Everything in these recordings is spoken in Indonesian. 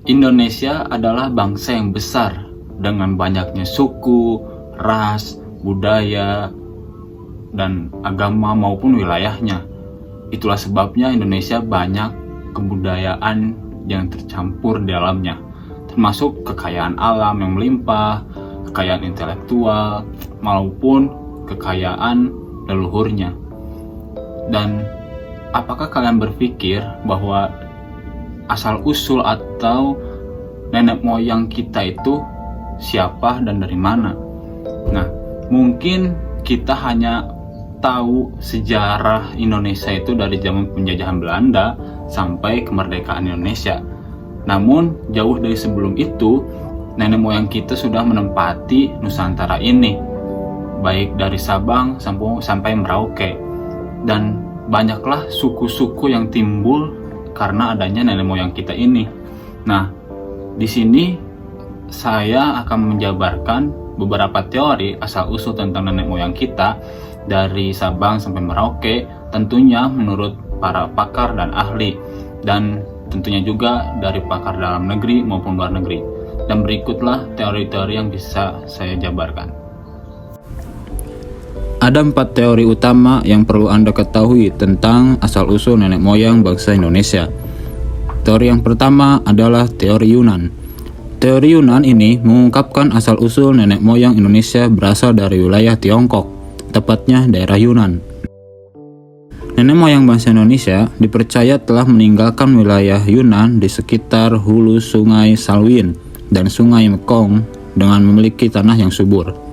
Indonesia adalah bangsa yang besar dengan banyaknya suku, ras, budaya, dan agama maupun wilayahnya. Itulah sebabnya Indonesia banyak kebudayaan yang tercampur di dalamnya, termasuk kekayaan alam yang melimpah, kekayaan intelektual, maupun kekayaan leluhurnya. Dan apakah kalian berpikir bahwa asal-usul atau nenek moyang kita itu siapa dan dari mana? Nah, mungkin kita hanya tahu sejarah Indonesia itu dari zaman penjajahan Belanda sampai kemerdekaan Indonesia. Namun, jauh dari sebelum itu, nenek moyang kita sudah menempati Nusantara ini, baik dari Sabang sampai Merauke. Dan banyaklah suku-suku yang timbul karena adanya nenek moyang kita ini. Nah, di sini saya akan menjabarkan beberapa teori asal-usul tentang nenek moyang kita dari Sabang sampai Merauke, tentunya menurut para pakar dan ahli, dan tentunya juga dari pakar dalam negeri maupun luar negeri. Dan berikutlah teori-teori yang bisa saya jabarkan. Ada 4 teori utama yang perlu Anda ketahui tentang asal-usul nenek moyang bangsa Indonesia. Teori yang pertama adalah teori Yunan. Teori Yunan ini mengungkapkan asal-usul nenek moyang Indonesia berasal dari wilayah Tiongkok, tepatnya daerah Yunan. Nenek moyang bangsa Indonesia dipercaya telah meninggalkan wilayah Yunan di sekitar hulu sungai Salween dan sungai Mekong dengan memiliki tanah yang subur.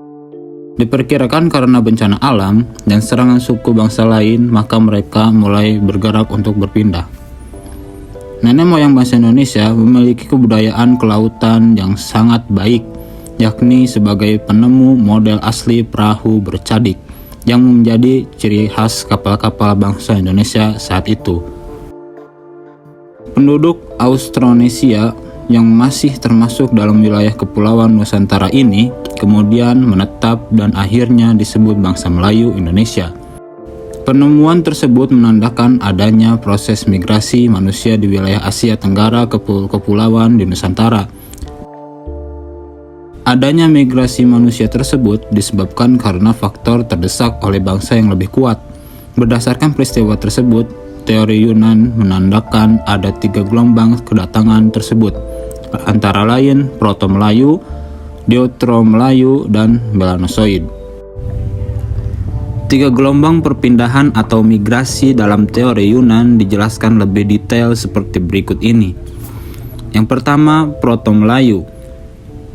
Diperkirakan karena bencana alam dan serangan suku bangsa lain, maka mereka mulai bergerak untuk berpindah. Nenek moyang bangsa Indonesia memiliki kebudayaan kelautan yang sangat baik, yakni sebagai penemu model asli perahu bercadik yang menjadi ciri khas kapal-kapal bangsa Indonesia saat itu. Penduduk Austronesia yang masih termasuk dalam wilayah kepulauan Nusantara ini kemudian menetap dan akhirnya disebut bangsa Melayu Indonesia. Penemuan tersebut menandakan adanya proses migrasi manusia di wilayah Asia Tenggara ke kepulauan di Nusantara. Adanya migrasi manusia tersebut disebabkan karena faktor terdesak oleh bangsa yang lebih kuat. Berdasarkan peristiwa tersebut, teori Yunan menandakan ada 3 gelombang kedatangan tersebut, antara lain Proto-Melayu, Deutero-Melayu, dan Melanosoid. 3 gelombang perpindahan atau migrasi dalam teori Yunan dijelaskan lebih detail seperti berikut ini. Yang pertama, Proto-Melayu.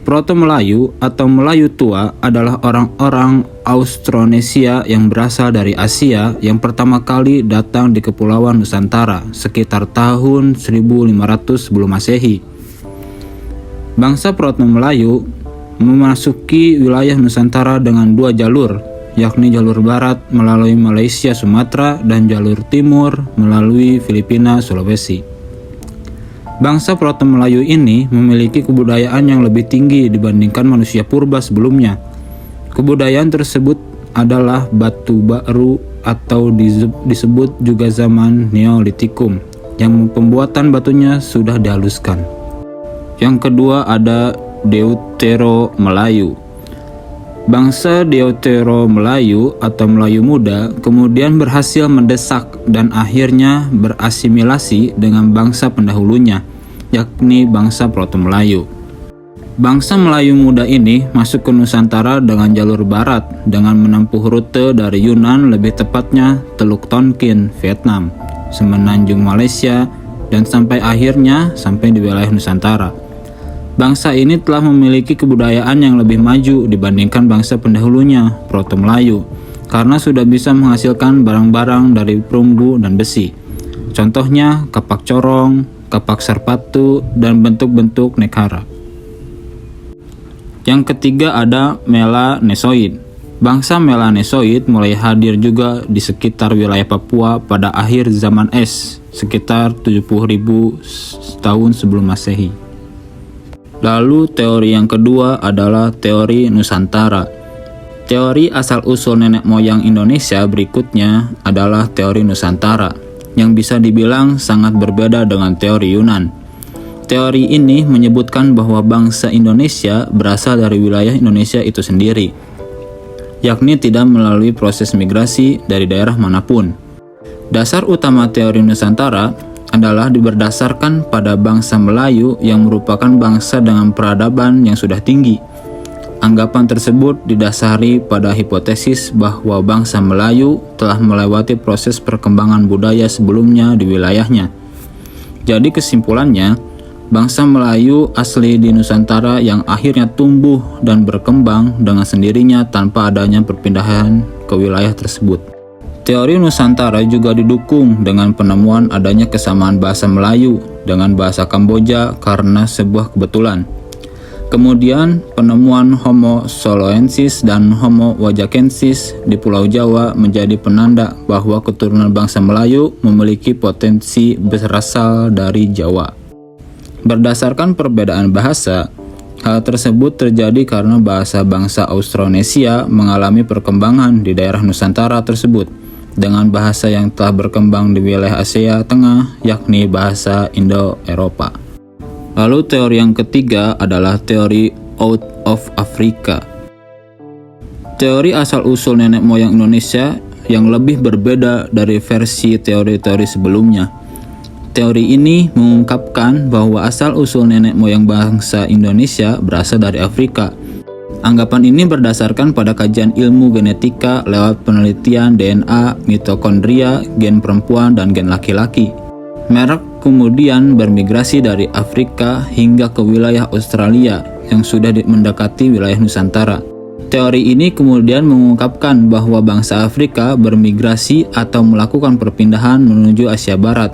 Proto-Melayu atau Melayu tua adalah orang-orang Austronesia yang berasal dari Asia yang pertama kali datang di Kepulauan Nusantara sekitar tahun 1500 sebelum Masehi. Bangsa Proto-Melayu memasuki wilayah Nusantara dengan 2 jalur, yakni jalur barat melalui Malaysia, Sumatera, dan jalur timur melalui Filipina, Sulawesi. Bangsa Proto-Melayu ini memiliki kebudayaan yang lebih tinggi dibandingkan manusia purba sebelumnya. Kebudayaan tersebut adalah batu baru atau disebut juga zaman Neolitikum, yang pembuatan batunya sudah dihaluskan. Yang kedua ada Deutero-Melayu. Bangsa Deutero-Melayu atau Melayu Muda kemudian berhasil mendesak dan akhirnya berasimilasi dengan bangsa pendahulunya, yakni bangsa Proto-Melayu. Bangsa Melayu Muda ini masuk ke Nusantara dengan jalur barat dengan menempuh rute dari Yunan, lebih tepatnya Teluk Tonkin, Vietnam, Semenanjung Malaysia, dan sampai akhirnya sampai di wilayah Nusantara. Bangsa ini telah memiliki kebudayaan yang lebih maju dibandingkan bangsa pendahulunya, Proto-Melayu, karena sudah bisa menghasilkan barang-barang dari perunggu dan besi. Contohnya kapak corong, kapak serpatu, dan bentuk-bentuk nekara. Yang ketiga ada Melanesoid. Bangsa Melanesoid mulai hadir juga di sekitar wilayah Papua pada akhir zaman es, sekitar 70.000 tahun sebelum Masehi. Lalu teori yang kedua adalah teori Nusantara. Teori asal-usul nenek moyang Indonesia berikutnya adalah teori Nusantara, yang bisa dibilang sangat berbeda dengan teori Yunan. Teori ini menyebutkan bahwa bangsa Indonesia berasal dari wilayah Indonesia itu sendiri, yakni tidak melalui proses migrasi dari daerah manapun. Dasar utama teori Nusantara adalah berdasarkan pada bangsa Melayu yang merupakan bangsa dengan peradaban yang sudah tinggi. Anggapan tersebut didasari pada hipotesis bahwa bangsa Melayu telah melewati proses perkembangan budaya sebelumnya di wilayahnya. Jadi kesimpulannya, bangsa Melayu asli di Nusantara yang akhirnya tumbuh dan berkembang dengan sendirinya tanpa adanya perpindahan ke wilayah tersebut. Teori Nusantara juga didukung dengan penemuan adanya kesamaan bahasa Melayu dengan bahasa Kamboja karena sebuah kebetulan. Kemudian, penemuan Homo soloensis dan Homo wajakensis di Pulau Jawa menjadi penanda bahwa keturunan bangsa Melayu memiliki potensi berasal dari Jawa. Berdasarkan perbedaan bahasa, hal tersebut terjadi karena bahasa bangsa Austronesia mengalami perkembangan di daerah Nusantara tersebut dengan bahasa yang telah berkembang di wilayah Asia Tengah, yakni bahasa Indo-Eropa. Lalu teori yang ketiga adalah teori out of Africa. Teori asal-usul nenek moyang Indonesia yang lebih berbeda dari versi teori-teori sebelumnya. Teori ini mengungkapkan bahwa asal-usul nenek moyang bangsa Indonesia berasal dari Afrika. Anggapan ini berdasarkan pada kajian ilmu genetika lewat penelitian DNA, mitokondria, gen perempuan, dan gen laki-laki. Merek kemudian bermigrasi dari Afrika hingga ke wilayah Australia yang sudah mendekati wilayah Nusantara. Teori ini kemudian mengungkapkan bahwa bangsa Afrika bermigrasi atau melakukan perpindahan menuju Asia Barat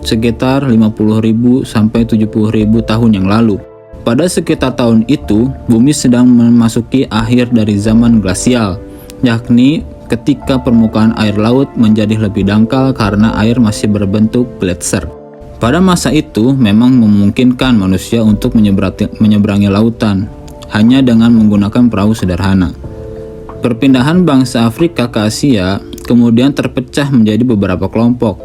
sekitar 50.000 sampai 70.000 tahun yang lalu. Pada sekitar tahun itu, bumi sedang memasuki akhir dari zaman glasial, yakni ketika permukaan air laut menjadi lebih dangkal karena air masih berbentuk gletser. Pada masa itu, memang memungkinkan manusia untuk menyeberangi lautan, hanya dengan menggunakan perahu sederhana. Perpindahan bangsa Afrika ke Asia kemudian terpecah menjadi beberapa kelompok.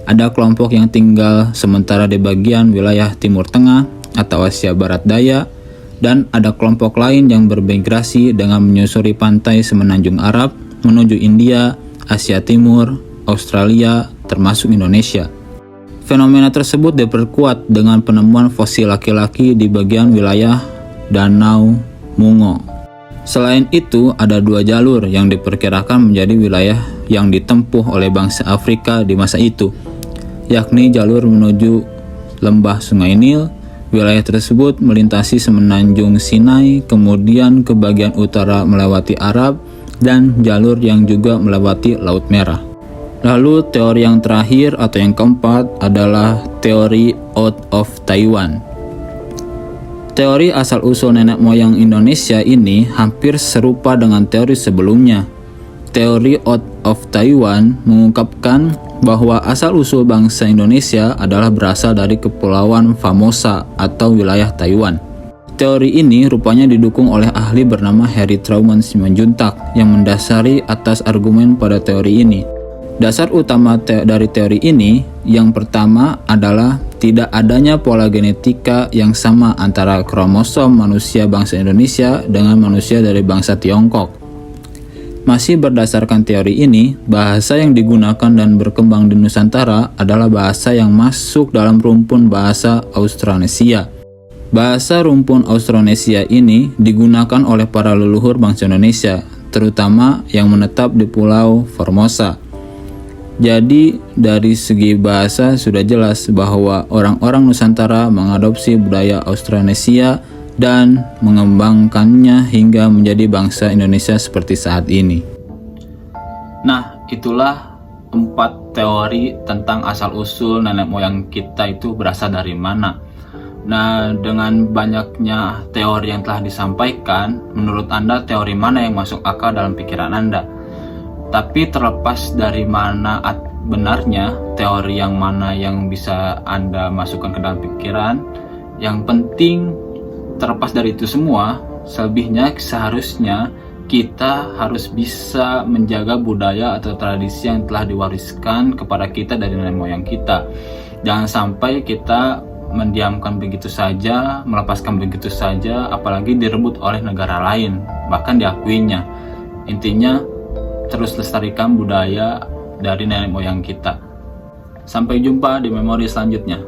Ada kelompok yang tinggal sementara di bagian wilayah Timur Tengah atau Asia Barat Daya, dan ada kelompok lain yang bermigrasi dengan menyusuri pantai semenanjung Arab menuju India, Asia Timur, Australia, termasuk Indonesia. Fenomena tersebut diperkuat dengan penemuan fosil laki-laki di bagian wilayah Danau Mungo. Selain itu, ada dua jalur yang diperkirakan menjadi wilayah yang ditempuh oleh bangsa Afrika di masa itu, yakni jalur menuju lembah Sungai Nil. Wilayah tersebut melintasi semenanjung Sinai, kemudian ke bagian utara melewati Arab, dan jalur yang juga melewati Laut Merah. Lalu teori yang terakhir atau yang keempat adalah teori out of Taiwan. Teori asal-usul nenek moyang Indonesia ini hampir serupa dengan teori sebelumnya. Teori out of Taiwan mengungkapkan bahwa asal-usul bangsa Indonesia adalah berasal dari Kepulauan Formosa atau wilayah Taiwan. Teori ini rupanya didukung oleh ahli bernama Harry Truman Simanjuntak yang mendasari atas argumen pada teori ini. Dasar utama dari teori ini yang pertama adalah tidak adanya pola genetika yang sama antara kromosom manusia bangsa Indonesia dengan manusia dari bangsa Tiongkok. Masih berdasarkan teori ini, bahasa yang digunakan dan berkembang di Nusantara adalah bahasa yang masuk dalam rumpun bahasa Austronesia. Bahasa rumpun Austronesia ini digunakan oleh para leluhur bangsa Indonesia, terutama yang menetap di Pulau Formosa. Jadi, dari segi bahasa sudah jelas bahwa orang-orang Nusantara mengadopsi budaya Austronesia dan mengembangkannya hingga menjadi bangsa Indonesia seperti saat ini. Nah, itulah 4 teori tentang asal-usul nenek moyang kita itu berasal dari mana. Nah, dengan banyaknya teori yang telah disampaikan, menurut Anda teori mana yang masuk akal dalam pikiran Anda? Tapi terlepas dari mana benarnya, teori yang mana yang bisa Anda masukkan ke dalam pikiran, yang penting terlepas dari itu semua, selebihnya seharusnya kita harus bisa menjaga budaya atau tradisi yang telah diwariskan kepada kita dari nenek moyang kita. Jangan sampai kita mendiamkan begitu saja, melepaskan begitu saja, apalagi direbut oleh negara lain, bahkan diakuinya. Intinya, terus lestarikan budaya dari nenek moyang kita. Sampai jumpa di memori selanjutnya.